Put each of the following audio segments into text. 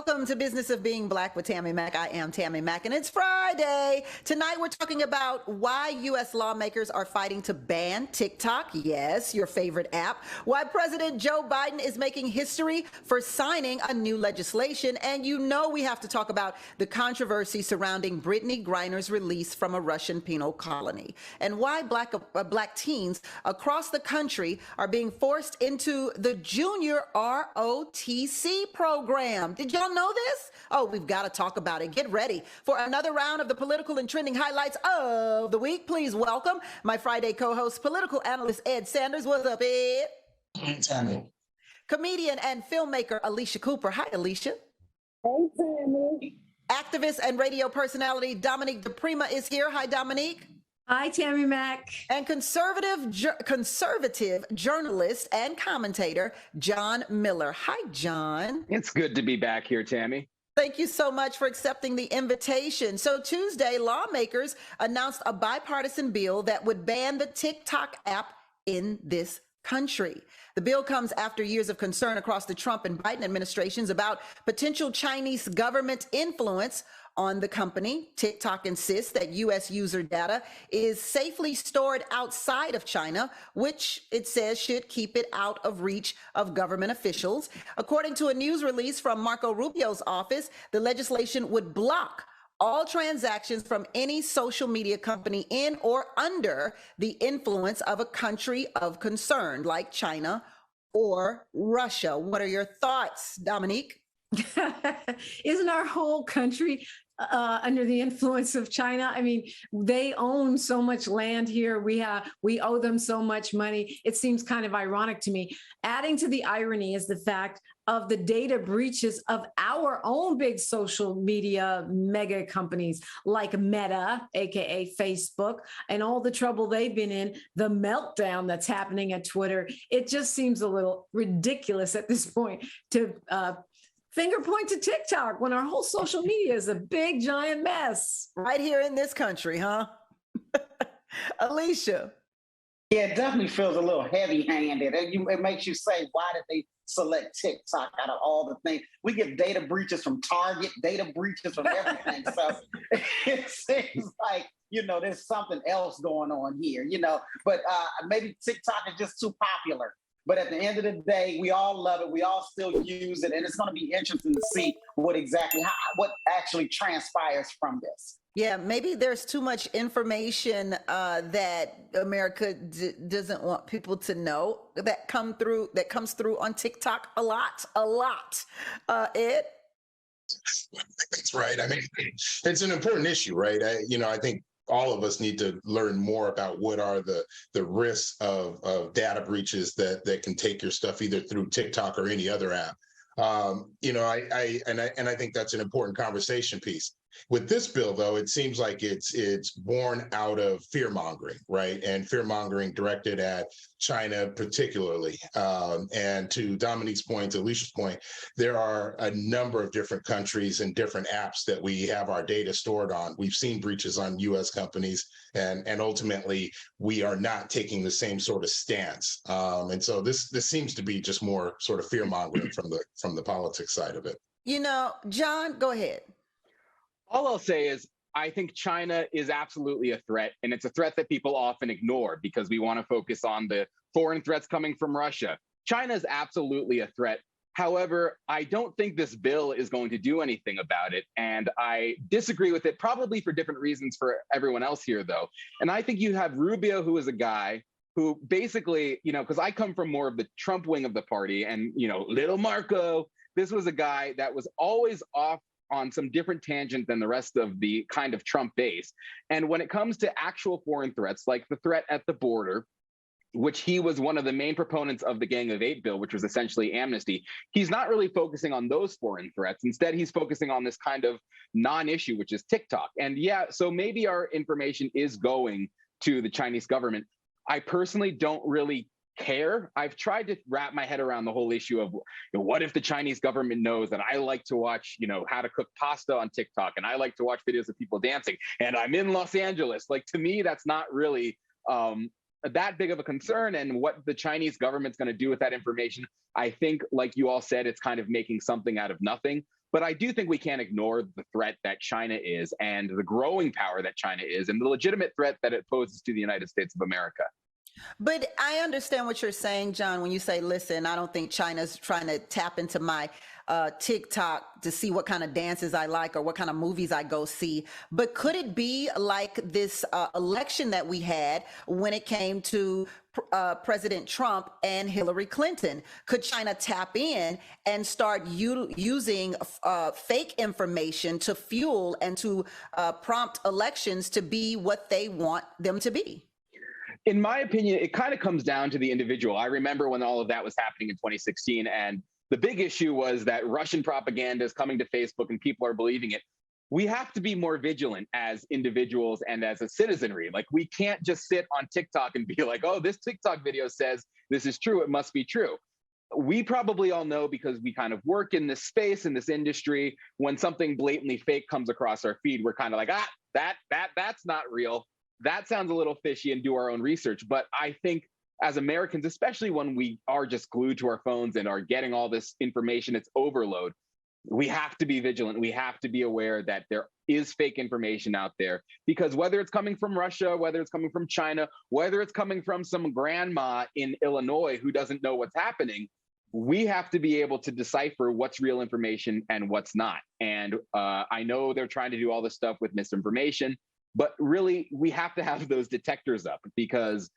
Welcome to Business of Being Black with Tammi Mack. I am Tammi Mack, and it's Friday. Tonight, we're talking about why U.S. lawmakers are fighting to ban TikTok, yes, your favorite app, why President Joe Biden is making history for signing a new legislation, and you know we have to talk about the controversy surrounding Brittney Griner's release from a Russian penal colony, and why black teens across the country are being forced into the junior ROTC program. Did y'all know this? Oh, we've got to talk about it. Get ready for another round of the political and trending highlights of the week. Please welcome my Friday co-host, political analyst Ed Sanders. What's up, Ed? Hey, Tammi. Comedian and filmmaker Alicia Cooper. Hi, Alicia. Hey, Tammi. Activist and radio personality Dominique DePrima is here. Hi, Dominique. Hi, Tammi Mack. And conservative journalist and commentator John Miller. Hi, John. It's good to be back here, Tammi. Thank you so much for accepting the invitation. So Tuesday, lawmakers announced a bipartisan bill that would ban the TikTok app in this country. The bill comes after years of concern across the Trump and Biden administrations about potential Chinese government influence on the company. TikTok insists that U.S. user data is safely stored outside of China, which it says should keep it out of reach of government officials. According to a news release from Marco Rubio's office, the legislation would block all transactions from any social media company in or under the influence of a country of concern like China or Russia. What are your thoughts, Dominique? Isn't our whole country under the influence of China? I mean, they own so much land here. We owe them so much money. It seems kind of ironic to me. Adding to the irony is the fact of the data breaches of our own big social media mega companies like Meta, aka Facebook, and all the trouble they've been in, the meltdown that's happening at Twitter. It just seems a little ridiculous at this point to finger point to TikTok when our whole social media is a big giant mess. Right here in this country, huh? Alicia. Yeah, it definitely feels a little heavy-handed. It makes you say, why did they select TikTok out of all the things? We get data breaches from Target, data breaches from everything. So it seems like, there's something else going on here, But maybe TikTok is just too popular. But at the end of the day, we all love it. We all still use it. And it's going to be interesting to see what actually transpires from this. Yeah, maybe there's too much information that America doesn't want people to know that comes through on TikTok a lot. Ed? That's right. I mean, it's an important issue, right? I think all of us need to learn more about what are the risks of data breaches that can take your stuff either through TikTok or any other app. I think that's an important conversation piece. With this bill, though, it seems like it's born out of fear mongering, right? And fear mongering directed at China particularly. And to Dominique's point, to Alicia's point, there are a number of different countries and different apps that we have our data stored on. We've seen breaches on U.S. companies, and ultimately we are not taking the same sort of stance. And so this seems to be just more sort of fear mongering from the politics side of it. John, go ahead. All I'll say is I think China is absolutely a threat, and it's a threat that people often ignore because we want to focus on the foreign threats coming from Russia. China is absolutely a threat. However, I don't think this bill is going to do anything about it, and I disagree with it probably for different reasons for everyone else here, though. And I think you have Rubio, who is a guy who basically, because I come from more of the Trump wing of the party, and, little Marco, this was a guy that was always off on some different tangent than the rest of the kind of Trump base. And when it comes to actual foreign threats, like the threat at the border, which he was one of the main proponents of the Gang of Eight bill, which was essentially amnesty, he's not really focusing on those foreign threats. Instead, he's focusing on this kind of non-issue, which is TikTok. And yeah, so maybe our information is going to the Chinese government. I personally don't really care. I've tried to wrap my head around the whole issue of what if the Chinese government knows that I like to watch, how to cook pasta on TikTok, and I like to watch videos of people dancing, and I'm in Los Angeles. Like, to me, that's not really that big of a concern. And what the Chinese government's going to do with that information, I think, like you all said, it's kind of making something out of nothing. But I do think we can't ignore the threat that China is and the growing power that China is and the legitimate threat that it poses to the United States of America. But I understand what you're saying, John, when you say, listen, I don't think China's trying to tap into my TikTok to see what kind of dances I like or what kind of movies I go see. But could it be like this election that we had when it came to President Trump and Hillary Clinton? Could China tap in and start using fake information to fuel and to prompt elections to be what they want them to be? In my opinion, it kind of comes down to the individual. I remember when all of that was happening in 2016, and the big issue was that Russian propaganda is coming to Facebook and people are believing it. We have to be more vigilant as individuals and as a citizenry. Like, we can't just sit on TikTok and be like, oh, this TikTok video says this is true, it must be true. We probably all know, because we kind of work in this space, in this industry, when something blatantly fake comes across our feed, we're kind of like, that's not real. That sounds a little fishy, and do our own research. But I think as Americans, especially when we are just glued to our phones and are getting all this information, it's overload. We have to be vigilant. We have to be aware that there is fake information out there, because whether it's coming from Russia, whether it's coming from China, whether it's coming from some grandma in Illinois who doesn't know what's happening, we have to be able to decipher what's real information and what's not. And I know they're trying to do all this stuff with misinformation, but really, we have to have those detectors up, because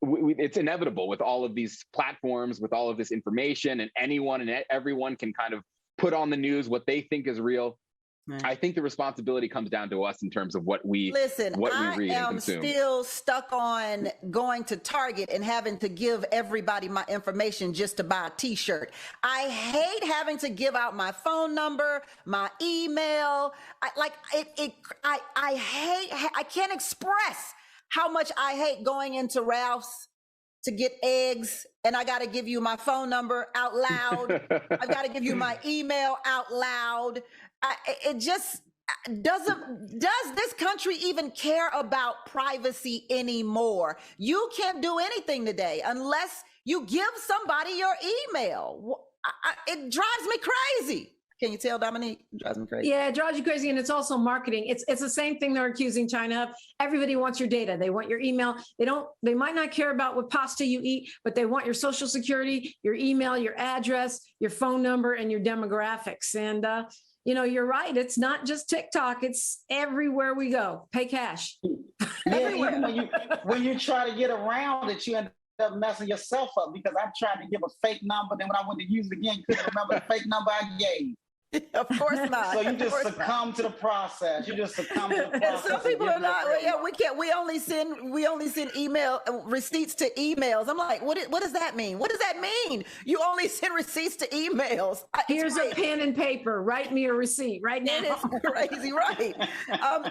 it's inevitable with all of these platforms, with all of this information, and anyone and everyone can kind of put on the news what they think is real. Right. I think the responsibility comes down to us in terms of what we read and consume. I am still stuck on going to Target and having to give everybody my information just to buy a T-shirt. I hate having to give out my phone number, my email. I can't express how much I hate going into Ralph's to get eggs, and I got to give you my phone number out loud. I got to give you my email out loud. It just does this country even care about privacy anymore? You can't do anything today unless you give somebody your email. It drives me crazy. Can you tell, Dominique? It drives me crazy. Yeah, it drives you crazy. And it's also marketing. It's the same thing they're accusing China of. Everybody wants your data. They want your email. They might not care about what pasta you eat, but they want your social security, your email, your address, your phone number, and your demographics. And, you're right. It's not just TikTok. It's everywhere we go. Pay cash. Yeah, even when you try to get around it, you end up messing yourself up, because I tried to give a fake number. Then when I went to use it again, you couldn't remember the fake number I gave. Of course not. So you just succumb to the process. You just succumb to the process. Some people are not. Yeah, we can't. We only send email receipts to emails. I'm like, what does that mean? What does that mean? You only send receipts to emails. Here's a pen and paper. Write me a receipt right now. It is crazy, right?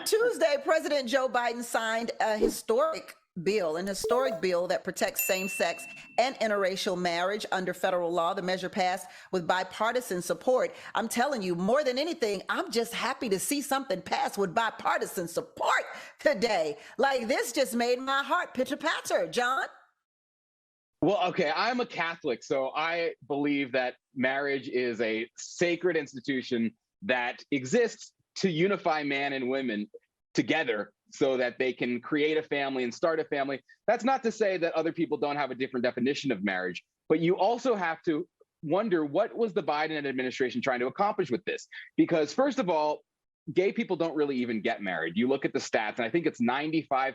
Tuesday, President Joe Biden signed an historic bill that protects same-sex and interracial marriage under federal law. The measure passed with bipartisan support. I'm telling you, more than anything, I'm just happy to see something pass with bipartisan support today. Like, this just made my heart pitter-patter. John? Well, okay, I'm a Catholic, so I believe that marriage is a sacred institution that exists to unify man and women together so that they can create a family and start a family. That's not to say that other people don't have a different definition of marriage, but you also have to wonder, what was the Biden administration trying to accomplish with this? Because first of all, gay people don't really even get married. You look at the stats, and I think it's 95%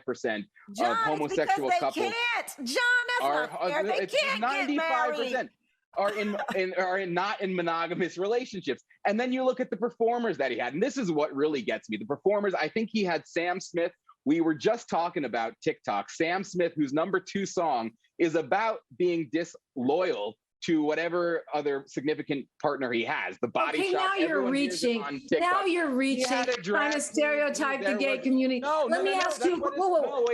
John, of homosexual because they couples. Can't. John, that's not fair. They can't 95% are not in monogamous relationships. And then you look at the performers that he had, and this is what really gets me. The performers, I think he had Sam Smith. We were just talking about TikTok. Sam Smith, whose #2 song is about being disloyal to whatever other significant partner he has. The Body okay, Shop. Now you're reaching. Now you're reaching. Trying to stereotype the gay community. Let me ask you,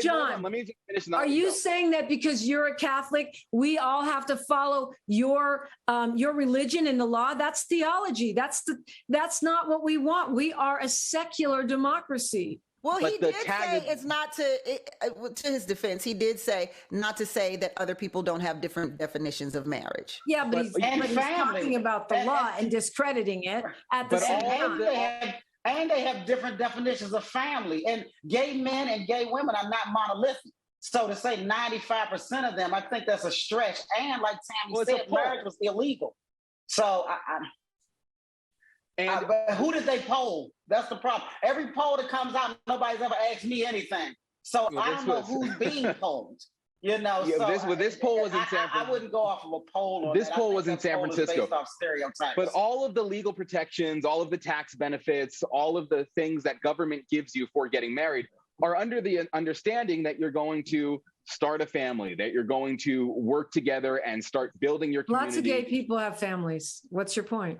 John. Let me just finish. Are you saying that because you're a Catholic, we all have to follow your religion and the law? That's theology. That's not what we want. We are a secular democracy. Well, But he the did tag say it's not to his defense, he did say not to say that other people don't have different definitions of marriage. Yeah, but he's talking about the law and discrediting it at the same time. And they have different definitions of family. And gay men and gay women are not monolithic. So to say 95% of them, I think that's a stretch. And like Tammi said, marriage was illegal. So but who did they poll? That's the problem. Every poll that comes out, nobody's ever asked me anything. So I don't know who's being polled. You know, this poll was in San Francisco. I wouldn't go off of a poll. This poll was in San Francisco. Based off stereotypes. But all of the legal protections, all of the tax benefits, all of the things that government gives you for getting married are under the understanding that you're going to start a family, that you're going to work together and start building your community. Lots of gay people have families. What's your point?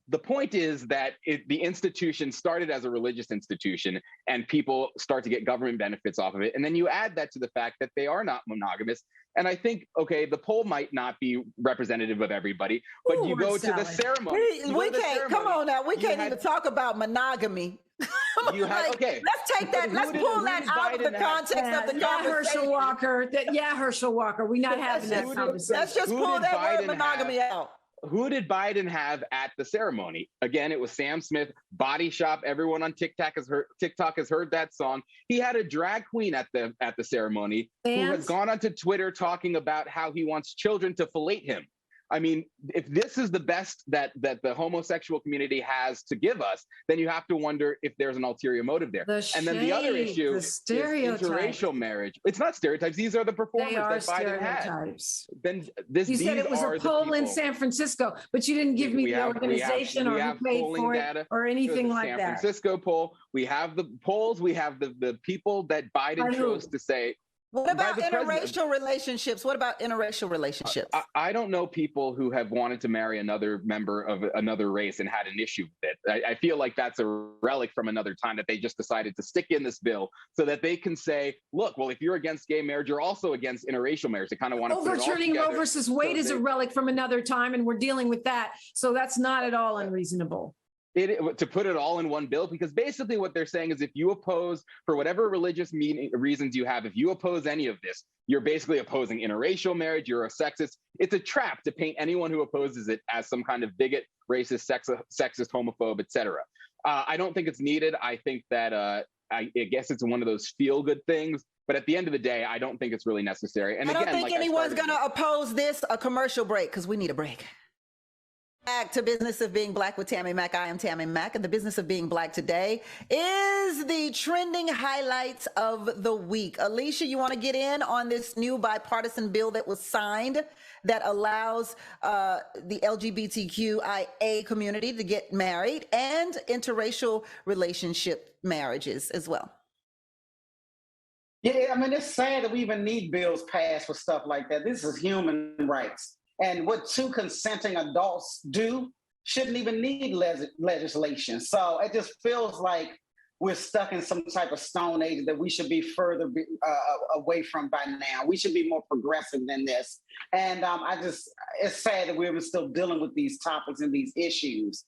The point is that the institution started as a religious institution and people start to get government benefits off of it. And then you add that to the fact that they are not monogamous. And I think, okay, the poll might not be representative of everybody, but you go to the ceremony. We can't, come on now, we can't even talk about monogamy. Okay. Let's take that, let's pull that out of the context of the conversation. Herschel Walker, we're not having that conversation. Let's just pull that word monogamy out. Who did Biden have at the ceremony? Again, it was Sam Smith, Body Shop. Everyone on TikTok has heard that song. He had a drag queen at the ceremony who has gone onto Twitter talking about how he wants children to fillet him. I mean, if this is the best that the homosexual community has to give us, then you have to wonder if there's an ulterior motive there. And then the other issue is interracial marriage. It's not stereotypes. These are the performers that Biden had. Then you said it was a poll in San Francisco, but you didn't give me the organization or who paid for it or anything like that. San Francisco poll. We have the polls. We have the people that Biden chose to say. What about interracial relationships? What about interracial relationships? I don't know people who have wanted to marry another member of another race and had an issue with it. I feel like that's a relic from another time that they just decided to stick in this bill so that they can say, look, well, if you're against gay marriage, you're also against interracial marriage. They kind of want to overturning Roe versus Wade is a relic from another time, and we're dealing with that. So that's not at all unreasonable. To put it all in one bill, because basically what they're saying is if you oppose, for whatever religious reasons you have, if you oppose any of this, you're basically opposing interracial marriage, you're a sexist. It's a trap to paint anyone who opposes it as some kind of bigot, racist, sexist, homophobe, etc. I don't think it's needed. I think that I guess it's one of those feel-good things. But at the end of the day, I don't think it's really necessary. And I don't think anyone's going to oppose this. A commercial break, because we need a break. Back to Business of Being Black with Tammi Mack. I am Tammi Mack, and the Business of Being Black today is the trending highlights of the week. Alicia, you want to get in on this new bipartisan bill that was signed that allows the LGBTQIA community to get married and interracial relationship marriages as well? Yeah, I mean, it's sad that we even need bills passed for stuff like that. This is human rights. And what two consenting adults do shouldn't even need legislation. So it just feels like we're stuck in some type of stone age that we should be further away from by now. We should be more progressive than this. And it's sad that we're still dealing with these topics and these issues.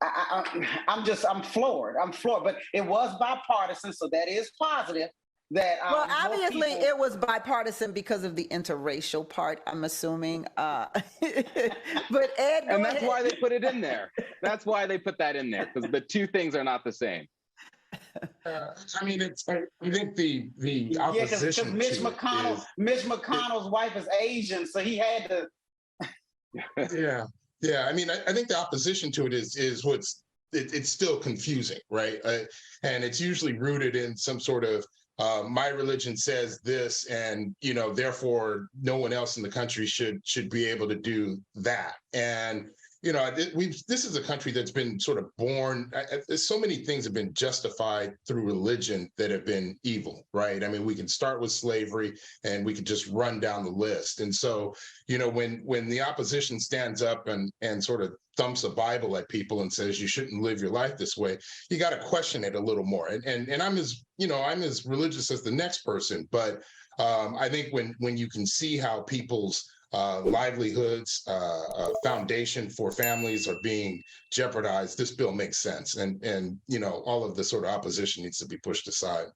I'm floored. But it was bipartisan, so that is positive. Well, obviously it was bipartisan because of the interracial part, I'm assuming. But Ed, and that's why they put it in there. That's why they put that in there, because the two things are not the same. I mean, I think the opposition. Because Mitch McConnell's wife is Asian, so he had to. Yeah. I mean, I think the opposition to it is it's still confusing, right? And it's usually rooted in some sort of my religion says this, and therefore no one else in the country should be able to do that. And this is a country that's been sort of born. So many things have been justified through religion that have been evil, right? I mean, we can start with slavery, and we could just run down the list. And so, when the opposition stands up and sort of thumps a Bible at people and says you shouldn't live your life this way, you got to question it a little more. And I'm as religious as the next person, but I think when you can see how people's livelihoods, foundation for families are being jeopardized, this bill makes sense. And all of the sort of opposition needs to be pushed aside.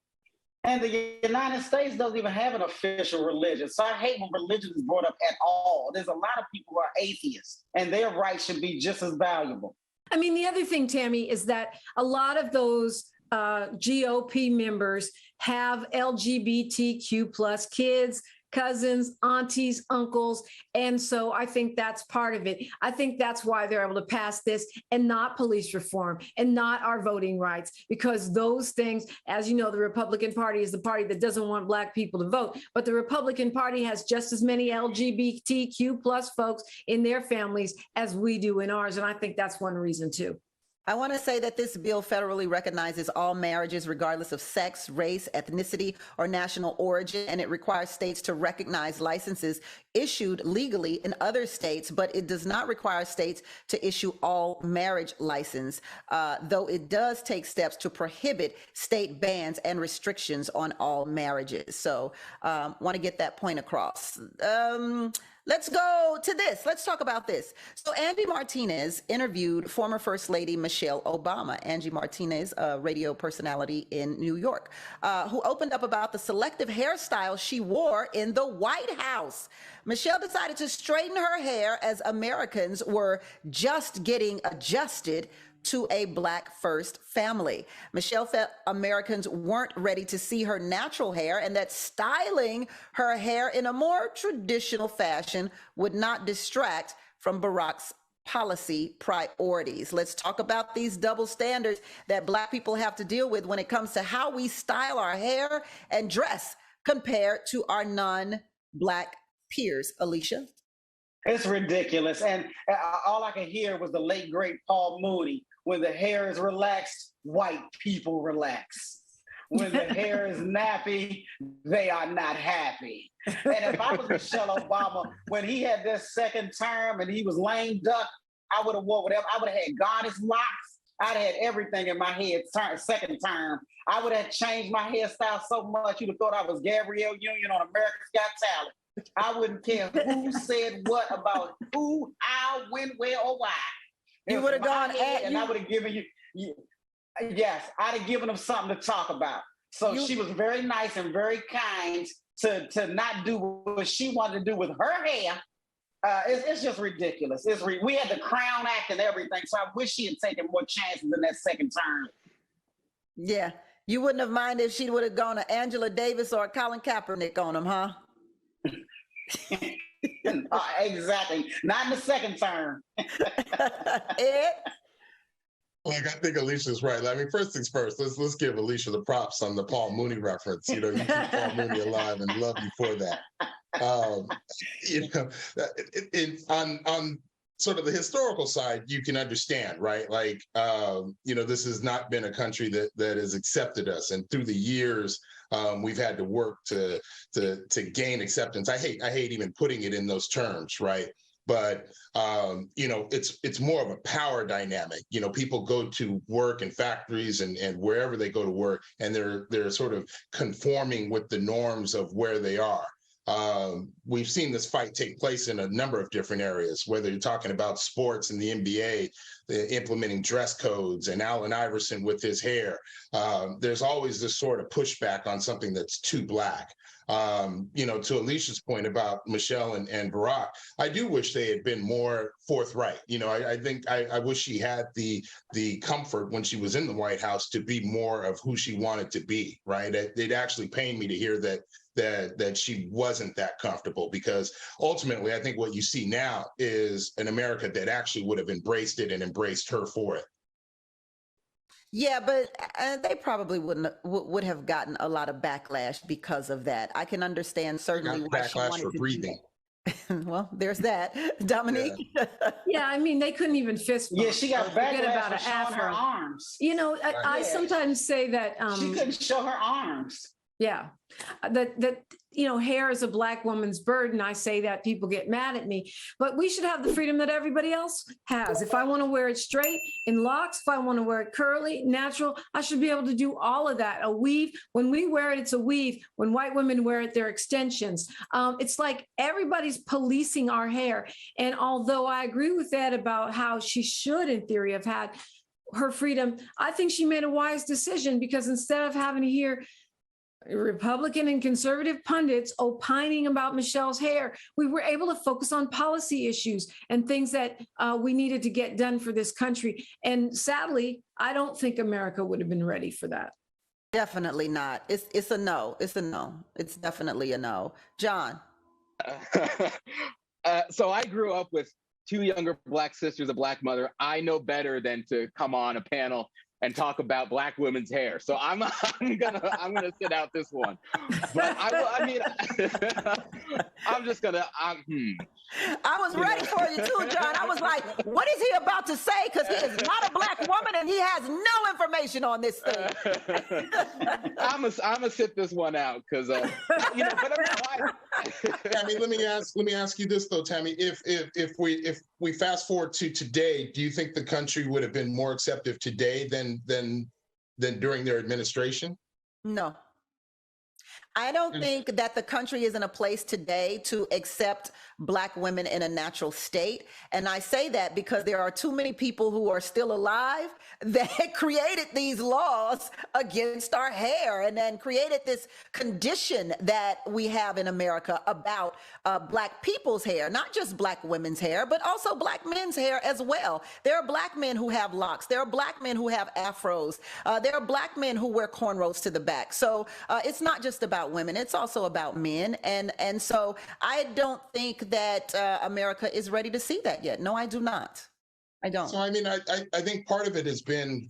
And the United States doesn't even have an official religion. So I hate when religion is brought up at all. There's a lot of people who are atheists, and their rights should be just as valuable. I mean, the other thing, Tammi, is that a lot of those GOP members have LGBTQ plus kids, cousins, aunties, uncles. And so I think that's part of it. I think that's why they're able to pass this and not police reform and not our voting rights, because those things, as you know, the Republican Party is the party that doesn't want Black people to vote. But the Republican Party has just as many LGBTQ plus folks in their families as we do in ours. And I think that's one reason too. I want to say that this bill federally recognizes all marriages regardless of sex, race, ethnicity, or national origin, and it requires states to recognize licenses issued legally in other states, but it does not require states to issue all marriage license, though it does take steps to prohibit state bans and restrictions on all marriages. So want to get that point across. Let's go to this. Let's talk about this. So Angie Martinez interviewed former First Lady Michelle Obama. Angie Martinez, a radio personality in New York, who opened up about the selective hairstyle she wore in the White House. Michelle decided to straighten her hair as Americans were just getting adjusted to a Black first family. Michelle felt Americans weren't ready to see her natural hair and that styling her hair in a more traditional fashion would not distract from Barack's policy priorities. Let's talk about these double standards that Black people have to deal with when it comes to how we style our hair and dress compared to our non-Black peers. Alicia? It's ridiculous. And all I could hear was the late, great Paul Mooney. When the hair is relaxed, white people relax. When the hair is nappy, they are not happy. And if I was Michelle Obama, when he had this second term and he was lame duck, I would have wore whatever. I would have had goddess locks. I'd have had everything in my head second term. I would have changed my hairstyle so much, you'd have thought I was Gabrielle Union on America's Got Talent. I wouldn't care who said what about who, how, when, where, or why. You would have gone at and I would have given you, yes, I'd have given them something to talk about. So she was very nice and very kind to not do what she wanted to do with her hair. It's just ridiculous. We had the Crown Act and everything, so I wish she had taken more chances in that second term. Yeah, you wouldn't have minded if she would have gone to Angela Davis or Colin Kaepernick on them, huh? Exactly. Not in the second term. Ed? Like, I think Alicia's right. I mean, first things first, let's give Alicia the props on the Paul Mooney reference. You keep Paul Mooney alive, and love you for that. On sort of the historical side, you can understand, right? Like, this has not been a country that has accepted us, and through the years, we've had to work to gain acceptance. I hate even putting it in those terms, right? But it's more of a power dynamic. People go to work in factories and wherever they go to work, and they're sort of conforming with the norms of where they are. We've seen this fight take place in a number of different areas, whether you're talking about sports and the NBA, implementing dress codes, and Allen Iverson with his hair. There's always this sort of pushback on something that's too Black. To Alicia's point about Michelle and Barack, I do wish they had been more forthright. I wish she had the comfort when she was in the White House to be more of who she wanted to be, right? It actually pained me to hear that she wasn't that comfortable, because ultimately I think what you see now is an America that actually would have embraced it and embraced her for it. Yeah, but they probably would have gotten a lot of backlash because of that. I can understand certainly why she wanted for to breathing. Well, there's that. Dominique? Yeah, I mean, they couldn't even fist bump. Yeah, she got backlash for showing her arms. I sometimes say that she couldn't show her arms. Yeah, that hair is a Black woman's burden. I say that, people get mad at me, but we should have the freedom that everybody else has. If I want to wear it straight in locks, if I want to wear it curly, natural, I should be able to do all of that. A weave, when we wear it, it's a weave. When white women wear it, they're extensions. It's like everybody's policing our hair. And although I agree with that about how she should, in theory, have had her freedom, I think she made a wise decision, because instead of having to hear Republican and conservative pundits opining about Michelle's hair, we were able to focus on policy issues and things that we needed to get done for this country. And sadly, I don't think America would have been ready for that. Definitely not. It's a no. It's a no. It's definitely a no. John. So I grew up with two younger Black sisters, a Black mother. I know better than to come on a panel and talk about Black women's hair. So I'm gonna sit out this one. But I'm just gonna. I was ready for you too, John. I was like, what is he about to say? Because he is not a Black woman and he has no information on this thing. I'm gonna sit this one out because But Tammi, let me ask you this though, Tammi. If we fast forward to today, do you think the country would have been more accepting today than during their administration? No. I don't think that the country is in a place today to accept Black women in a natural state. And I say that because there are too many people who are still alive that created these laws against our hair and then created this condition that we have in America about Black people's hair, not just Black women's hair, but also Black men's hair as well. There are Black men who have locks. There are Black men who have afros. There are Black men who wear cornrows to the back. So it's not just about women, it's also about men. And so I don't think that America is ready to see that yet. No, I do not. I don't. So, I mean, I think part of it has been,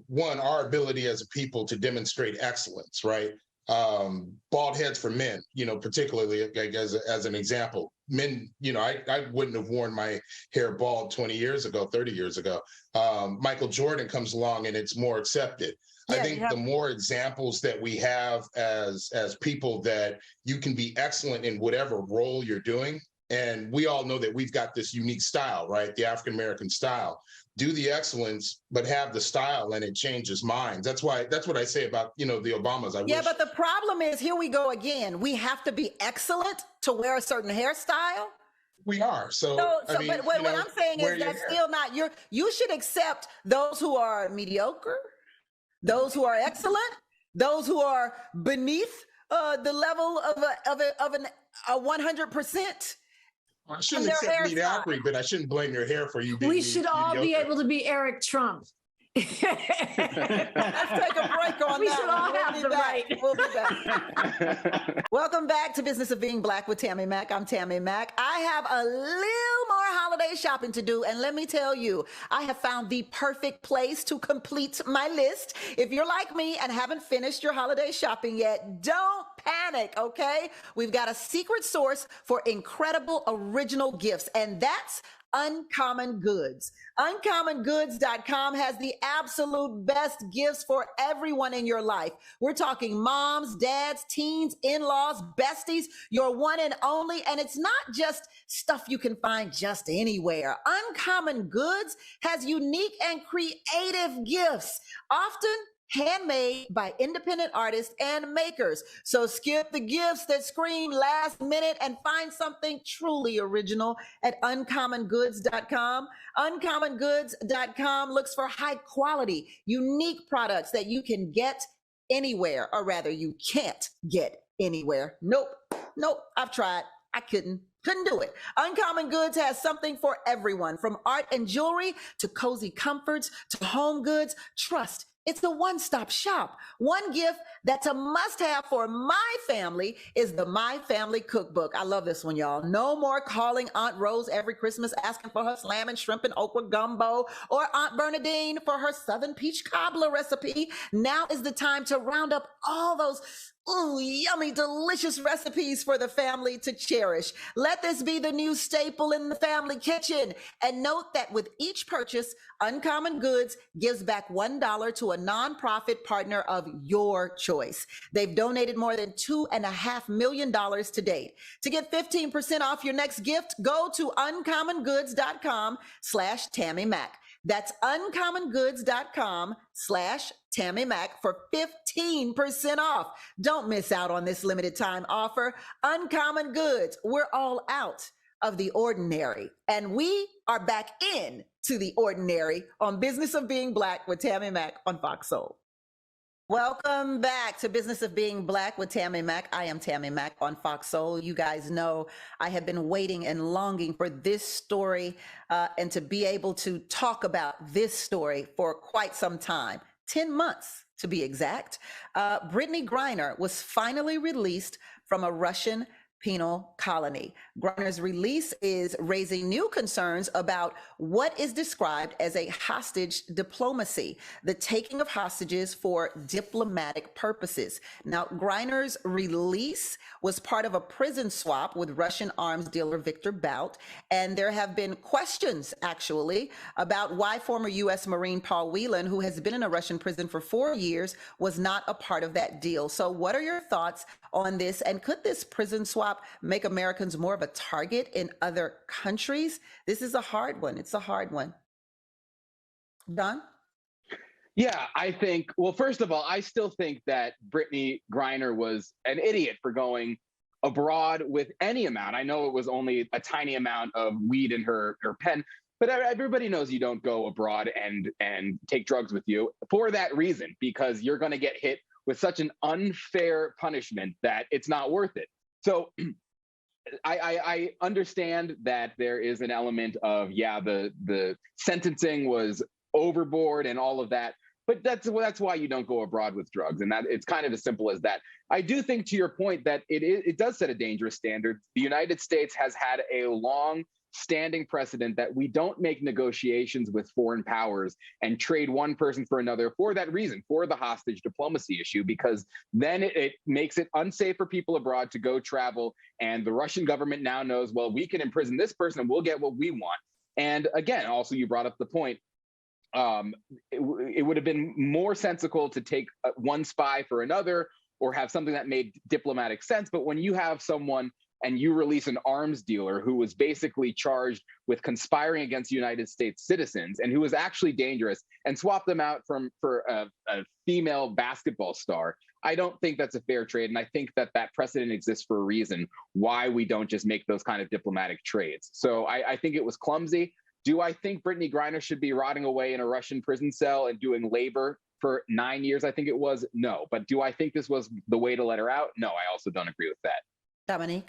one, our ability as a people to demonstrate excellence, right? Bald heads for men, particularly like as an example. Men, I wouldn't have worn my hair bald 20 years ago, 30 years ago. Michael Jordan comes along and it's more accepted. I think the more examples that we have as people that you can be excellent in whatever role you're doing, and we all know that we've got this unique style, right? The African-American style. Do the excellence, but have the style, and it changes minds. That's what I say about, the Obamas. But the problem is, here we go again. We have to be excellent to wear a certain hairstyle. We are. But what I'm saying is that's still not you should accept those who are mediocre, those who are excellent, those who are beneath the level of a 100%. I shouldn't accept mediocrity, but I shouldn't blame your hair for you being We should all be able to be Eric Trump. Let's take a break on we that. Should all have the right. We'll be back. Welcome back to Business of Being Black with Tammi Mack. I'm Tammi Mack. I have a little more holiday shopping to do, and let me tell you, I have found the perfect place to complete my list. If you're like me and haven't finished your holiday shopping yet, don't panic, okay? We've got a secret source for incredible original gifts, and that's Uncommon Goods. UncommonGoods.com has the absolute best gifts for everyone in your life. We're talking moms, dads, teens, in-laws, besties, your one and only. And it's not just stuff you can find just anywhere. Uncommon Goods has unique and creative gifts, often handmade by independent artists and makers. So skip the gifts that scream last minute and find something truly original at UncommonGoods.com. UncommonGoods.com looks for high quality, unique products that you can get anywhere, or rather you can't get anywhere. Nope, I've tried. I couldn't do it. Uncommon Goods has something for everyone, from art and jewelry to cozy comforts to home goods. Trust, it's the one-stop shop. One gift that's a must-have for my family is the My Family Cookbook. I love this one, y'all. No more calling Aunt Rose every Christmas asking for her slam and shrimp and okra gumbo, or Aunt Bernadine for her Southern peach cobbler recipe. Now is the time to round up all those Ooh, yummy, delicious recipes for the family to cherish. Let this be the new staple in the family kitchen. And note that with each purchase, Uncommon Goods gives back $1 to a nonprofit partner of your choice. They've donated more than $2.5 million to date. To get 15% off your next gift, go to uncommongoods.com/Tammi Mac. That's uncommongoods.com/Tammi Mac for 15% off. Don't miss out on this limited time offer. Uncommon Goods, we're all out of the ordinary, and we are back in to the ordinary on Business of Being Black with Tammi Mac on Fox Soul. Welcome back to Business of Being Black with Tammi Mac. I am Tammi Mac on Fox Soul. You guys know I have been waiting and longing for this story and to be able to talk about this story for quite some time, 10 months to be exact. Brittney Griner was finally released from a Russian penal colony. Griner's release is raising new concerns about what is described as a hostage diplomacy, the taking of hostages for diplomatic purposes. Now, Griner's release was part of a prison swap with Russian arms dealer Victor Bout, and there have been questions, actually, about why former U.S. Marine Paul Whelan, who has been in a Russian prison for 4 years, was not a part of that deal. So what are your thoughts on this, and could this prison swap make Americans more of a target in other countries? This is a hard one. It's a hard one. Don? Yeah, I think, well, first of all, I still think that Brittney Griner was an idiot for going abroad with any amount. I know it was only a tiny amount of weed in her pen, but everybody knows you don't go abroad and take drugs with you for that reason, because you're going to get hit with such an unfair punishment that it's not worth it. So I understand that there is an element of, the sentencing was overboard and all of that, but that's why you don't go abroad with drugs. And that it's kind of as simple as that. I do think, to your point, that it does set a dangerous standard. The United States has had a long standing precedent that we don't make negotiations with foreign powers and trade one person for another for that reason, for the hostage diplomacy issue, because then it makes it unsafe for people abroad to go travel. And the Russian government now knows, well, we can imprison this person and we'll get what we want. And again, also, you brought up the point. It would have been more sensical to take one spy for another, or have something that made diplomatic sense. But when you have someone and you release an arms dealer who was basically charged with conspiring against United States citizens and who was actually dangerous, and swap them out for a female basketball star, I don't think that's a fair trade. And I think that precedent exists for a reason why we don't just make those kind of diplomatic trades. So I think it was clumsy. Do I think Brittney Griner should be rotting away in a Russian prison cell and doing labor for 9 years? I think it was. No. But do I think this was the way to let her out? No, I also don't agree with that. Dominique?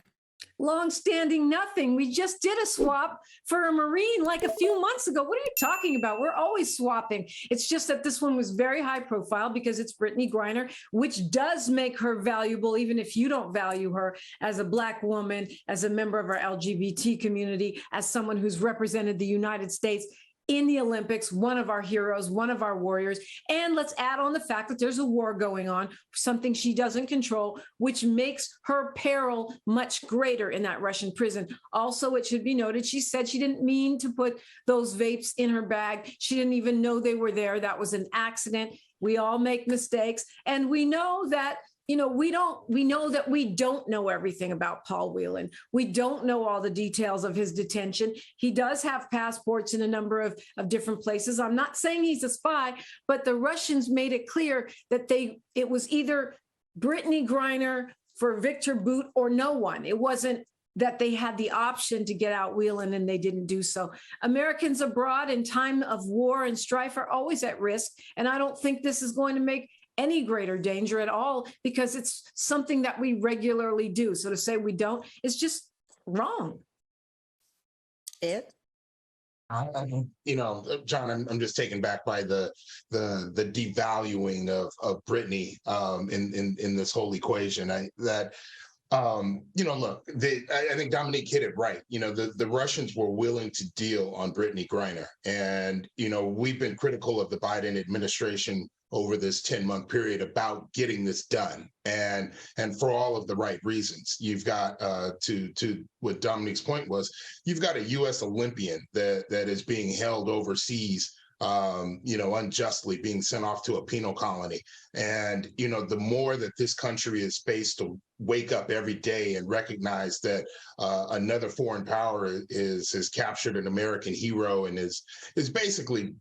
Long-standing nothing. We just did a swap for a Marine like a few months ago. What are you talking about? We're always swapping. It's just that this one was very high profile because it's Brittney Griner, which does make her valuable, even if you don't value her as a Black woman, as a member of our LGBT community, as someone who's represented the United States in the Olympics, one of our heroes, one of our warriors. And let's add on the fact that there's a war going on, something she doesn't control, which makes her peril much greater in that Russian prison. Also, it should be noted, she said she didn't mean to put those vapes in her bag. She didn't even know they were there. That was an accident. We all make mistakes. And we know that we know that we don't know everything about Paul Whelan. We don't know all the details of his detention. He does have passports in a number of different places. I'm not saying he's a spy, but the Russians made it clear that it was either Brittney Griner for Victor Bout or no one. It wasn't that they had the option to get out Whelan and they didn't do so. Americans abroad in time of war and strife are always at risk. And I don't think this is going to make any greater danger at all, because it's something that we regularly do. So to say we don't is just wrong. Ed? John, I'm just taken back by the devaluing of Brittney in this whole equation. I think Dominique hit it right. The Russians were willing to deal on Brittney Griner, and we've been critical of the Biden administration over this 10-month period about getting this done, and for all of the right reasons. You've got to what Dominique's point was, you've got a U.S. Olympian that is being held overseas, unjustly, being sent off to a penal colony. And, the more that this country is faced to wake up every day and recognize that another foreign power has captured an American hero and is basically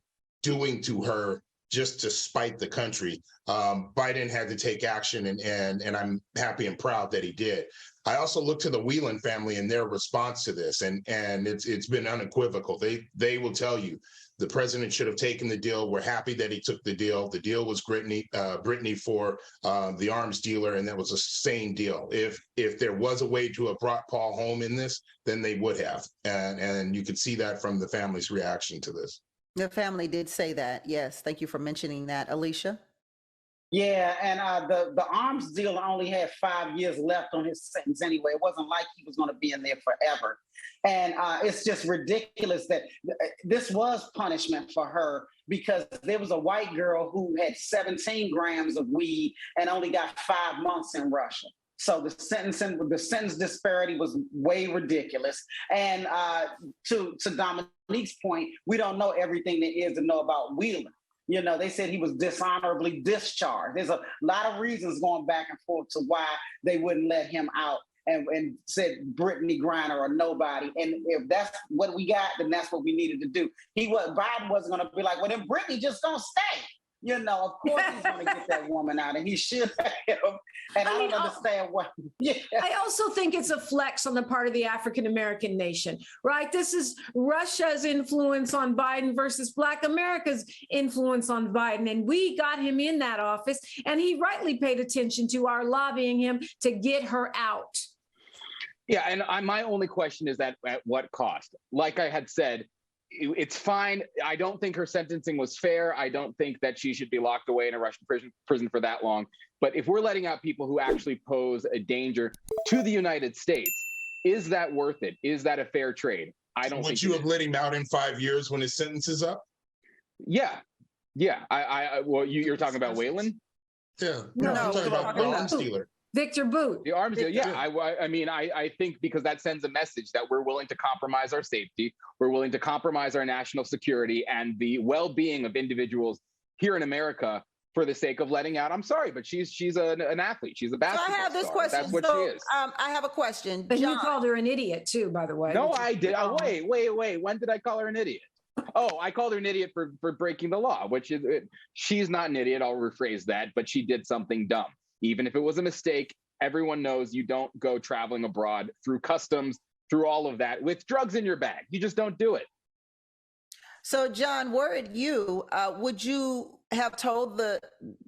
doing to her just to spite the country, Biden had to take action, and I'm happy and proud that he did. I also look to the Whelan family and their response to this, and it's been unequivocal. They will tell you the president should have taken the deal. We're happy that he took the deal. The deal was Brittney for the arms dealer, and that was a sane deal. If there was a way to have brought Paul home in this, then they would have, and you could see that from the family's reaction to this. The family did say that. Yes. Thank you for mentioning that. Alicia? Yeah, and the arms dealer only had 5 years left on his sentence anyway. It wasn't like he was going to be in there forever. And it's just ridiculous that this was punishment for her, because there was a white girl who had 17 grams of weed and only got 5 months in Russia. So the sentence disparity was way ridiculous. And to Dominique's point, we don't know everything there is to know about Whelan. They said he was dishonorably discharged. There's a lot of reasons going back and forth to why they wouldn't let him out and said Brittney Griner or nobody. And if that's what we got, then that's what we needed to do. Biden wasn't going to be like, well, then Brittney just don't stay. Of course he's going to get that woman out, and he should have. And I don't understand why. Yeah. I also think it's a flex on the part of the African-American nation, right? This is Russia's influence on Biden versus Black America's influence on Biden. And we got him in that office, and he rightly paid attention to our lobbying him to get her out. Yeah, and my only question is that at what cost? Like I had said, it's fine. I don't think her sentencing was fair. I don't think that she should be locked away in a Russian prison for that long. But if we're letting out people who actually pose a danger to the United States, is that worth it? Is that a fair trade? I don't think. Would you have let him out in 5 years when his sentence is up? Yeah. Well, you're talking about Whelan? Yeah. No, I'm talking about the arms dealer. Victor Boot. The arms dealer, yeah. I think because that sends a message that we're willing to compromise our safety, we're willing to compromise our national security and the well-being of individuals here in America for the sake of letting out. I'm sorry, but she's an athlete. She's a basketball star. I have this question. That's what she is. I have a question. But you called her an idiot too, by the way. No, I did. Oh, wait. When did I call her an idiot? Oh, I called her an idiot for breaking the law, which is, she's not an idiot. I'll rephrase that, but she did something dumb. Even if it was a mistake, everyone knows you don't go traveling abroad through customs, through all of that with drugs in your bag. You just don't do it. So, John, were it you, would you have told the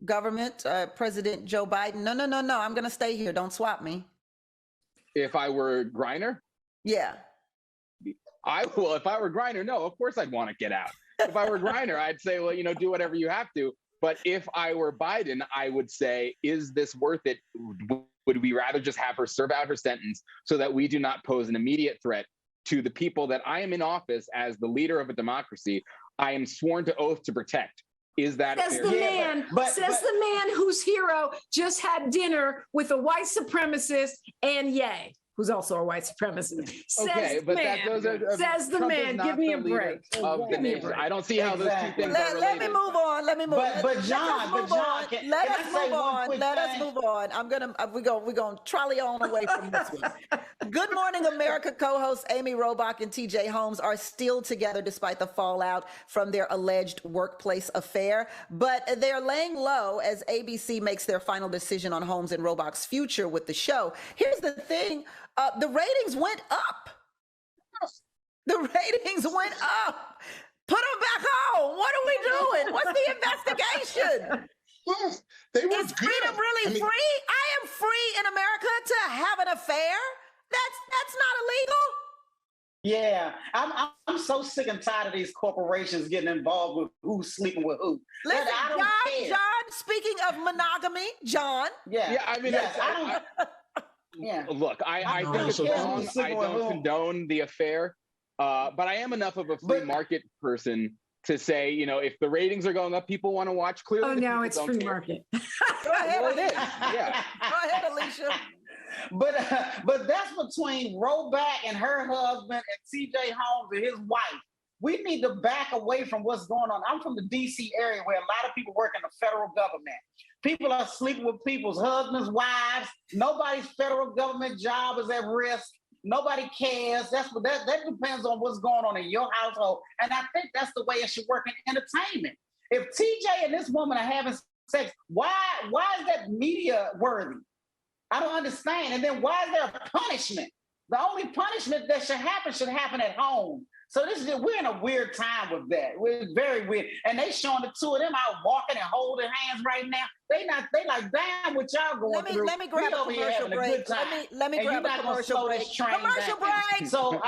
government, President Joe Biden, no, I'm going to stay here. Don't swap me. If I were Griner? Yeah. If I were Griner, no, of course I'd want to get out. If I were Griner, I'd say, well, do whatever you have to. But if I were Biden, I would say, is this worth it? Would we rather just have her serve out her sentence so that we do not pose an immediate threat to the people that I am in office as the leader of a democracy? I am sworn to oath to protect. Is that says the man? Says the man whose hero just had dinner with a white supremacist and Ye, who's also a white supremacist. Okay, but says the man. Give me a break. I don't see how those two things are related. Let me move on. But John, let us move on. We're gonna trolley on away from this one. Good Morning America co-hosts Amy Robach and TJ Holmes are still together despite the fallout from their alleged workplace affair, but they're laying low as ABC makes their final decision on Holmes and Robach's future with the show. Here's the thing. The ratings went up. The ratings went up. Put them back on. What are we doing? What's the investigation? Well, they were Is freedom really free? I am free in America to have an affair. That's not illegal. Yeah, I'm so sick and tired of these corporations getting involved with who's sleeping with who. Listen, John, speaking of monogamy, John. Yeah, I mean, yes, I don't. Yeah. Look, I think it's wrong. I don't condone the affair, but I am enough of a free market person to say, if the ratings are going up, people want to watch. Clearly, Oh, the no, people it's don't free care. market. Go ahead, Well, it is. Alicia. Yeah. Go ahead, Alicia. But that's between Roback and her husband and T.J. Holmes and his wife. We need to back away from what's going on. I'm from the D.C. area where a lot of people work in the federal government. People are sleeping with people's husbands, wives. Nobody's federal government job is at risk. Nobody cares. That depends on what's going on in your household. And I think that's the way it should work in entertainment. If TJ and this woman are having sex, why is that media worthy? I don't understand. And then why is there a punishment? The only punishment that should happen at home. So we're in a weird time with that. We're very weird. And they showing the two of them out walking and holding hands right now. They like, damn, what y'all going through. Let me grab a commercial break. Let me grab a commercial break. Commercial break. So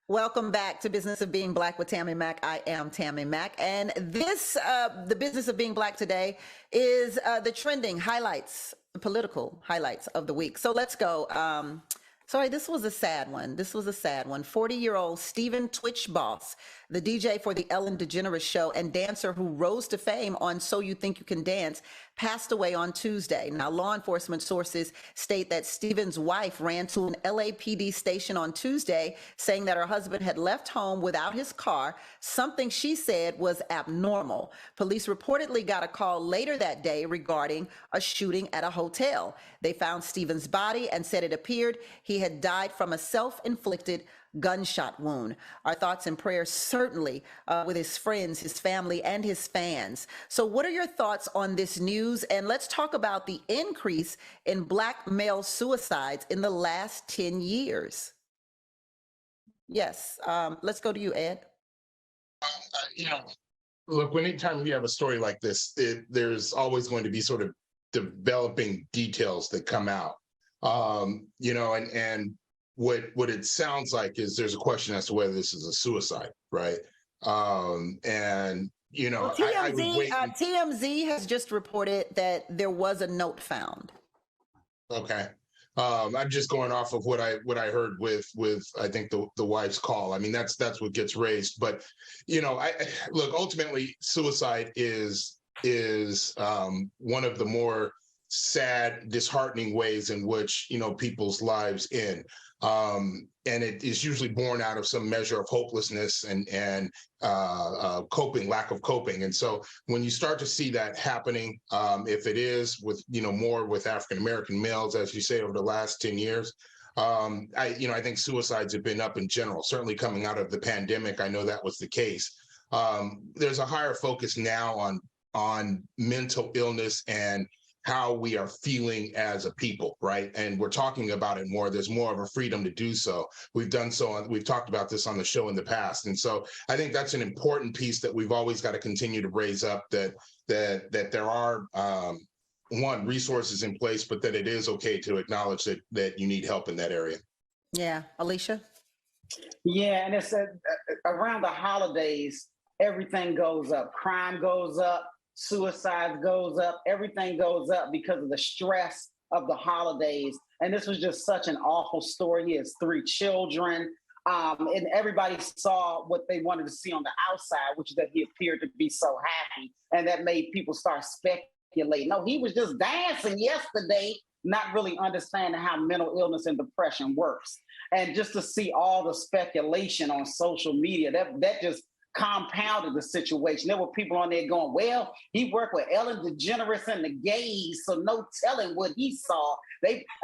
welcome back to Business of Being Black with Tammi Mack. I am Tammi Mack. And this, the Business of Being Black today is the trending highlights, political highlights of the week. So let's go. Sorry, this was a sad one. 40-year-old Stephen Twitch Boss, the DJ for the Ellen DeGeneres show and dancer who rose to fame on So You Think You Can Dance, passed away on Tuesday. Now, law enforcement sources state that Stephen's wife ran to an LAPD station on Tuesday saying that her husband had left home without his car, something she said was abnormal. Police reportedly got a call later that day regarding a shooting at a hotel. They found Stephen's body and said it appeared he had died from a self-inflicted gunshot wound. Our thoughts and prayers certainly with his friends, his family, and his fans. So what are your thoughts on this news? And let's talk about the increase in Black male suicides in the last 10 years. Yes, let's go to you, Ed. Look, anytime you have a story like this, there's always going to be sort of developing details that come out. And what it sounds like is there's a question as to whether this is a suicide, right? TMZ has just reported that there was a note found. Okay. I'm just going off of what I heard with I think the wife's call. I mean, that's what gets raised. But look, ultimately, suicide is one of the more sad, disheartening ways in which people's lives end. And it is usually born out of some measure of hopelessness and lack of coping. And so when you start to see that happening, if it is with, more with African-American males, as you say, over the last 10 years, I think suicides have been up in general, certainly coming out of the pandemic. I know that was the case. There's a higher focus now on mental illness and how we are feeling as a people, right? And we're talking about it more. There's more of a freedom to do so. We've done so. We've talked about this on the show in the past. And so I think that's an important piece that we've always got to continue to raise up, that there are, resources in place, but that it is okay to acknowledge that you need help in that area. Yeah. Alicia? Yeah, and it's around the holidays, everything goes up. Crime goes up. Suicide goes up, everything goes up because of the stress of the holidays. And this was just such an awful story. He has 3 children, and everybody saw what they wanted to see on the outside, which is that he appeared to be so happy. And that made people start speculating. No, he was just dancing yesterday, not really understanding how mental illness and depression works. And just to see all the speculation on social media, that just compounded the situation. There were people on there going, well, he worked with Ellen DeGeneres and the gays, so no telling what he saw.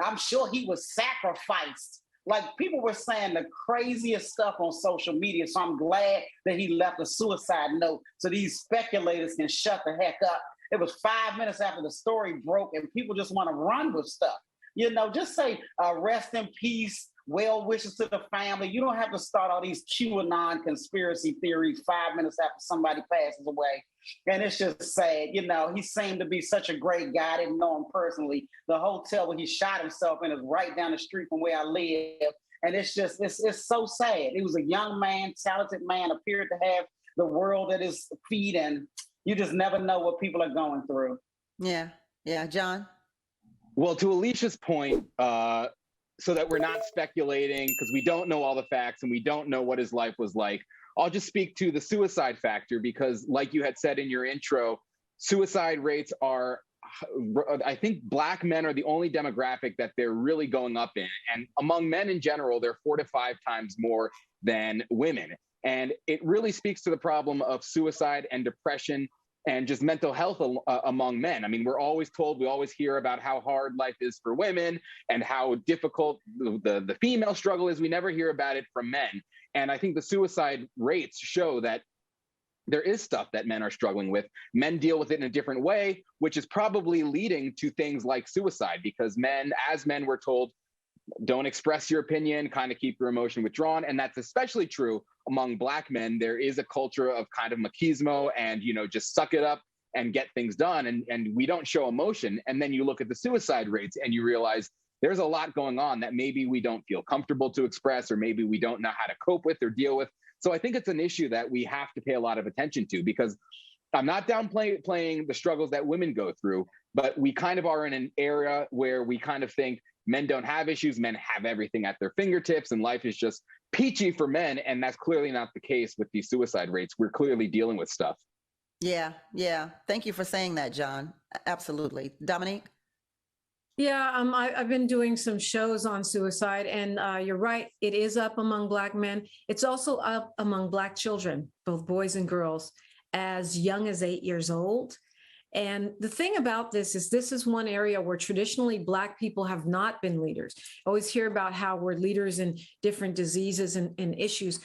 I'm sure he was sacrificed. Like, people were saying the craziest stuff on social media, so I'm glad that he left a suicide note so these speculators can shut the heck up. It was 5 minutes after the story broke, and people just want to run with stuff. Just say, rest in peace, well wishes to the family. You don't have to start all these QAnon conspiracy theories 5 minutes after somebody passes away. And it's just sad. He seemed to be such a great guy. I didn't know him personally. The hotel where he shot himself in is right down the street from where I live. And it's so sad. He was a young man, talented man, appeared to have the world at his feet. And you just never know what people are going through. Yeah. Yeah. John? Well, to Alicia's point, so that we're not speculating, because we don't know all the facts and we don't know what his life was like, I'll just speak to the suicide factor, because like you had said in your intro, suicide rates are, I think Black men are the only demographic that they're really going up in. And among men in general, they're 4 to 5 times more than women. And it really speaks to the problem of suicide and depression and just mental health among men. I mean, we're always told, we always hear about how hard life is for women and how difficult the female struggle is. We never hear about it from men. And I think the suicide rates show that there is stuff that men are struggling with. Men deal with it in a different way, which is probably leading to things like suicide, because as men, we're told, don't express your opinion, kind of keep your emotion withdrawn. And that's especially true among Black men. There is a culture of kind of machismo and, just suck it up and get things done. And we don't show emotion. And then you look at the suicide rates and you realize there's a lot going on that maybe we don't feel comfortable to express, or maybe we don't know how to cope with or deal with. So I think it's an issue that we have to pay a lot of attention to, because I'm not downplaying the struggles that women go through, but we kind of are in an era where we kind of think men don't have issues, men have everything at their fingertips, and life is just peachy for men. And that's clearly not the case with these suicide rates. We're clearly dealing with stuff. Yeah. Thank you for saying that, John. Absolutely. Dominique? Yeah, I've been doing some shows on suicide, and you're right, it is up among Black men. It's also up among Black children, both boys and girls, as young as 8 years old. And the thing about this is one area where traditionally Black people have not been leaders. I always hear about how we're leaders in different diseases and issues.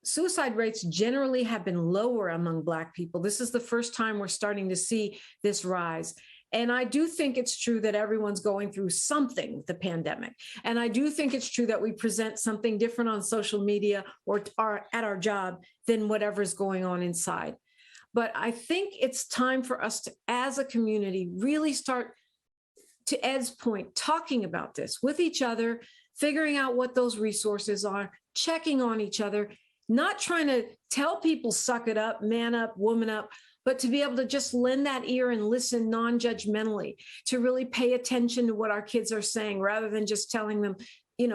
Suicide rates generally have been lower among Black people. This is the first time we're starting to see this rise. And I do think it's true that everyone's going through something with the pandemic. And I do think it's true that we present something different on social media or at our job than whatever's going on inside. But I think it's time for us to, as a community, really start, to Ed's point, talking about this with each other, figuring out what those resources are, checking on each other, not trying to tell people, suck it up, man up, woman up, but to be able to just lend that ear and listen non-judgmentally, to really pay attention to what our kids are saying, rather than just telling them,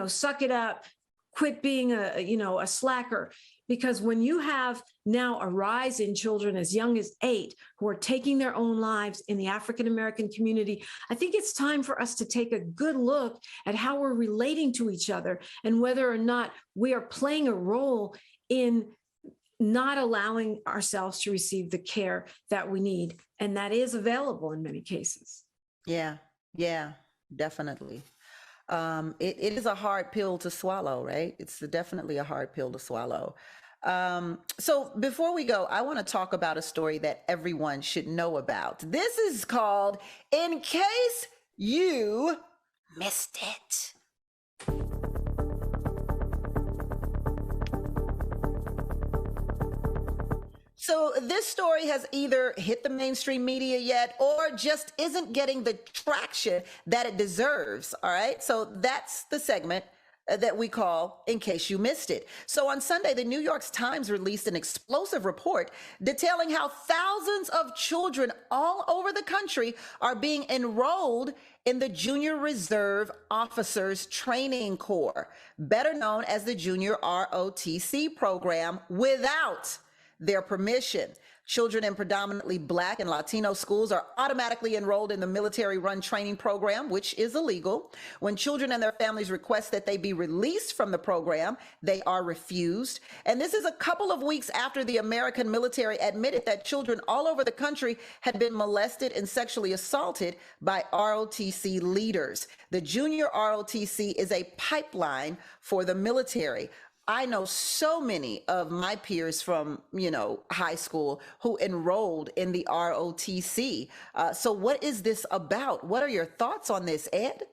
suck it up, quit being a slacker. Because when you have now a rise in children as young as 8 who are taking their own lives in the African-American community, I think it's time for us to take a good look at how we're relating to each other and whether or not we are playing a role in not allowing ourselves to receive the care that we need. And that is available in many cases. Yeah, definitely. It is a hard pill to swallow, right? It's definitely a hard pill to swallow. So before we go, I want to talk about a story that everyone should know about. This is called In Case You Missed It. So this story has either hit the mainstream media yet or just isn't getting the traction that it deserves. All right. So that's the segment that we call In Case You Missed It. So on Sunday, the New York Times released an explosive report detailing how thousands of children all over the country are being enrolled in the Junior Reserve Officers Training Corps, better known as the Junior ROTC program, without their permission. Children in predominantly Black and Latino schools are automatically enrolled in the military-run training program, which is illegal. When children and their families request that they be released from the program, they are refused. And this is a couple of weeks after the American military admitted that children all over the country had been molested and sexually assaulted by ROTC leaders. The Junior ROTC is a pipeline for the military. I know so many of my peers from, high school who enrolled in the ROTC. So what is this about? What are your thoughts on this, Ed?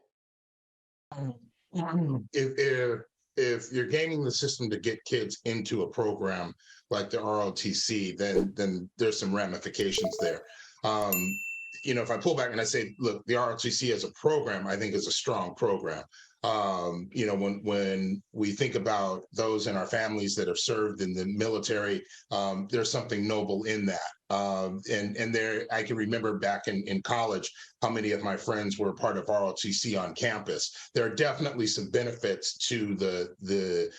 If you're gaming the system to get kids into a program like the ROTC, then there's some ramifications there. If I pull back and I say, look, the ROTC as a program, I think is a strong program. When we think about those in our families that have served in the military, there's something noble in that. And there, I can remember back in college how many of my friends were part of ROTC on campus. There are definitely some benefits to the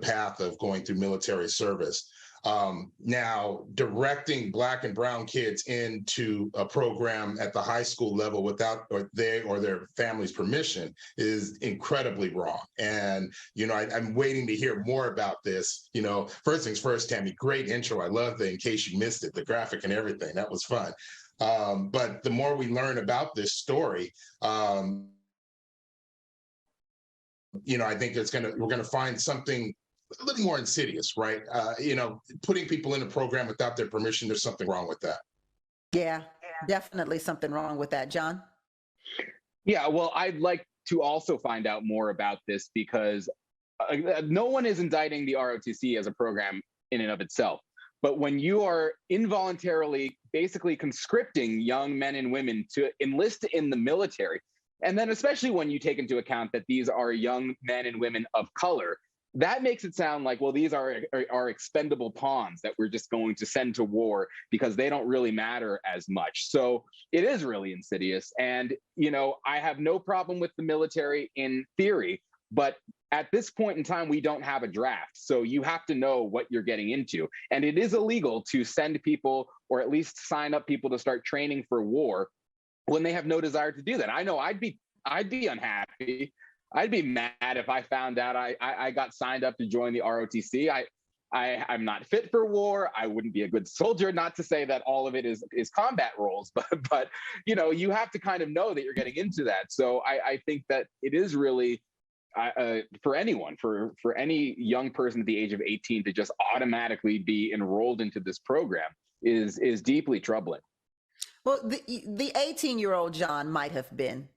path of going through military service. Now, directing Black and brown kids into a program at the high school level without their family's permission is incredibly wrong. And, I'm waiting to hear more about this. First things first, Tammi, great intro. I love the, in case you missed it, the graphic and everything. That was fun. But the more we learn about this story, I think we're going to find something a little more insidious, right? Putting people in a program without their permission, there's something wrong with that. Yeah, definitely something wrong with that. John? Yeah, well, I'd like to also find out more about this because no one is indicting the ROTC as a program in and of itself. But when you are involuntarily basically conscripting young men and women to enlist in the military, and then especially when you take into account that these are young men and women of color, that makes it sound like, well, these are expendable pawns that we're just going to send to war because they don't really matter as much. So it is really insidious. And, I have no problem with the military in theory, but at this point in time, we don't have a draft. So you have to know what you're getting into. And it is illegal to send people or at least sign up people to start training for war when they have no desire to do that. I know I'd be unhappy. I'd be mad if I found out I got signed up to join the ROTC. I'm not fit for war. I wouldn't be a good soldier. Not to say that all of it is combat roles, but you have to kind of know that you're getting into that. So I think that it is really for anyone, for any young person at the age of 18 to just automatically be enrolled into this program is deeply troubling. Well, the 18-year-old John might have been.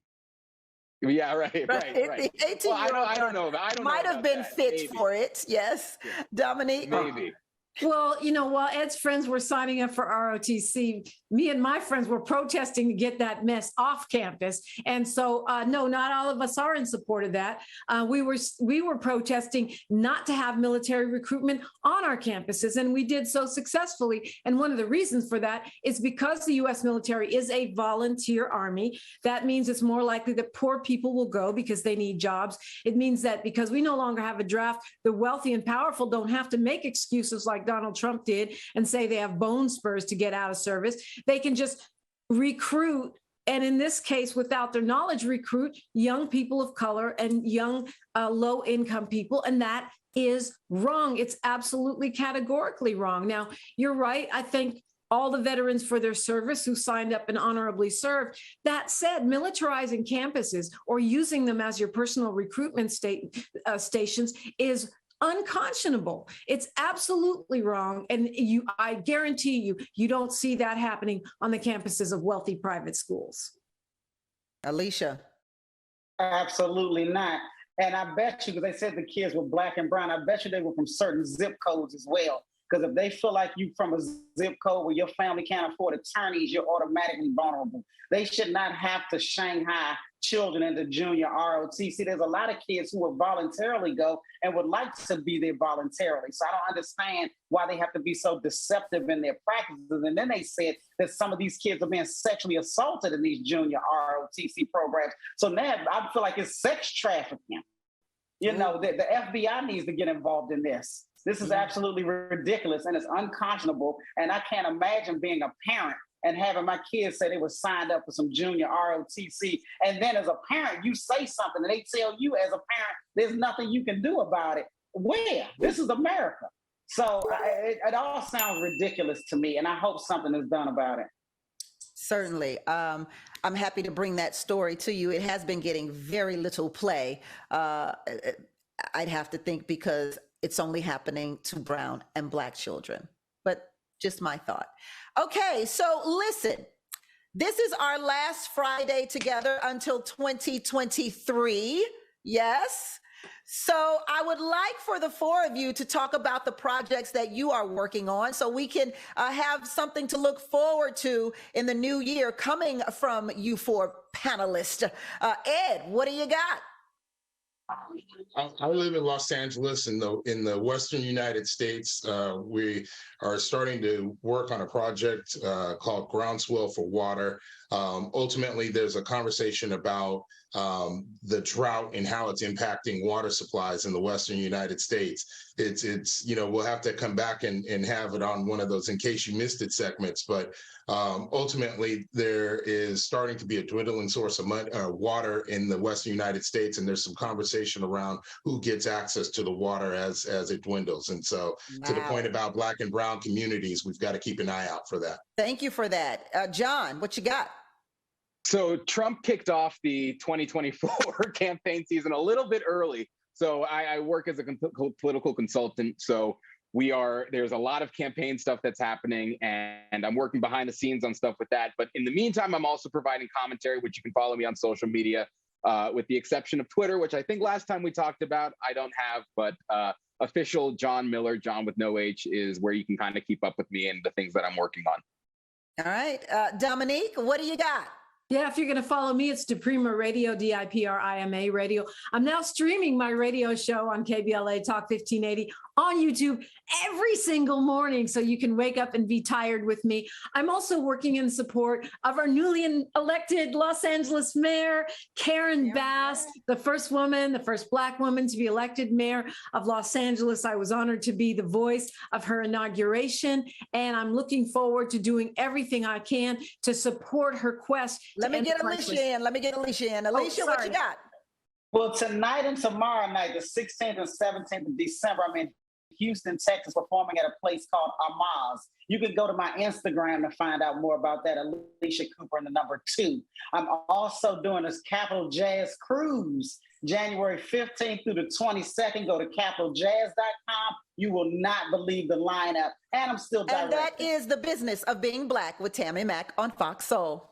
Yeah, right. The 18-year-old I don't know. I don't might know have been that. fit Maybe. for it. Yes, yeah. Dominique. Maybe. Well, while Ed's friends were signing up for ROTC, me and my friends were protesting to get that mess off campus. And so, no, not all of us are in support of that. We were protesting not to have military recruitment on our campuses, and we did so successfully. And one of the reasons for that is because the U.S. military is a volunteer army. That means it's more likely that poor people will go because they need jobs. It means that because we no longer have a draft, the wealthy and powerful don't have to make excuses like Donald Trump did and say they have bone spurs to get out of service. They can just recruit, and in this case, without their knowledge, recruit young people of color and young low-income people, and that is wrong. It's absolutely categorically wrong. Now, you're right. I think all the veterans for their service who signed up and honorably served. That said, militarizing campuses or using them as your personal recruitment stations is unconscionable. It's absolutely wrong. And I guarantee you don't see that happening on the campuses of wealthy private schools. Alicia. Absolutely not. And I bet you, because they said the kids were Black and brown, I bet you they were from certain zip codes as well. Because if they feel like you from a zip code where your family can't afford attorneys, you're automatically vulnerable. They should not have to Shanghai children into junior ROTC. There's a lot of kids who will voluntarily go and would like to be there voluntarily. So I don't understand why they have to be so deceptive in their practices. And then they said that some of these kids are being sexually assaulted in these junior ROTC programs. So now I feel like it's sex trafficking. The FBI needs to get involved in this. This is absolutely ridiculous and it's unconscionable. And I can't imagine being a parent and having my kids say they were signed up for some junior ROTC. And then as a parent, you say something and they tell you as a parent, there's nothing you can do about it. Where? This is America. So it all sounds ridiculous to me. And I hope something is done about it. Certainly. I'm happy to bring that story to you. It has been getting very little play. I'd have to think because it's only happening to brown and Black children, but just my thought. Okay, so listen, this is our last Friday together until 2023. Yes. So I would like for the four of you to talk about the projects that you are working on so we can have something to look forward to in the new year coming from you four panelists. Ed, what do you got? I live in Los Angeles in the Western United States. We are starting to work on a project called Groundswell for Water. Ultimately, there's a conversation about the drought and how it's impacting water supplies in the Western United States. It's we'll have to come back and have it on one of those in case you missed it segments. But ultimately, there is starting to be a dwindling source of water in the Western United States, and there's some conversation around who gets access to the water as it dwindles. And so, to the point about Black and Brown communities, we've got to keep an eye out for that. Thank you for that. John, what you got? So Trump kicked off the 2024 campaign season a little bit early. So I work as a political consultant. So there's a lot of campaign stuff that's happening, and I'm working behind the scenes on stuff with that. But in the meantime, I'm also providing commentary, which you can follow me on social media, with the exception of Twitter, which I think last time we talked about, I don't have, but official John Miller, John with no H, is where you can kind of keep up with me and the things that I'm working on. All right. Dominique, what do you got? Yeah, if you're going to follow me, it's Diprima Radio, DIPRIMA Radio. I'm now streaming my radio show on KBLA Talk 1580 on YouTube every single morning, so you can wake up and be tired with me. I'm also working in support of our newly elected Los Angeles mayor, Karen Bass, the first Black woman to be elected mayor of Los Angeles. I was honored to be the voice of her inauguration, and I'm looking forward to doing everything I can to support her quest. Let me get Alicia in. Alicia, what you got? Well, tonight and tomorrow night, the 16th and 17th of December, I'm in Houston, Texas, performing at a place called Amaz. You can go to my Instagram to find out more about that, Alicia Cooper and the number 2. I'm also doing this Capital Jazz Cruise, January 15th through the 22nd. Go to capitaljazz.com. You will not believe the lineup. And I'm still directing. And that is The Business of Being Black with Tammi Mack on Fox Soul.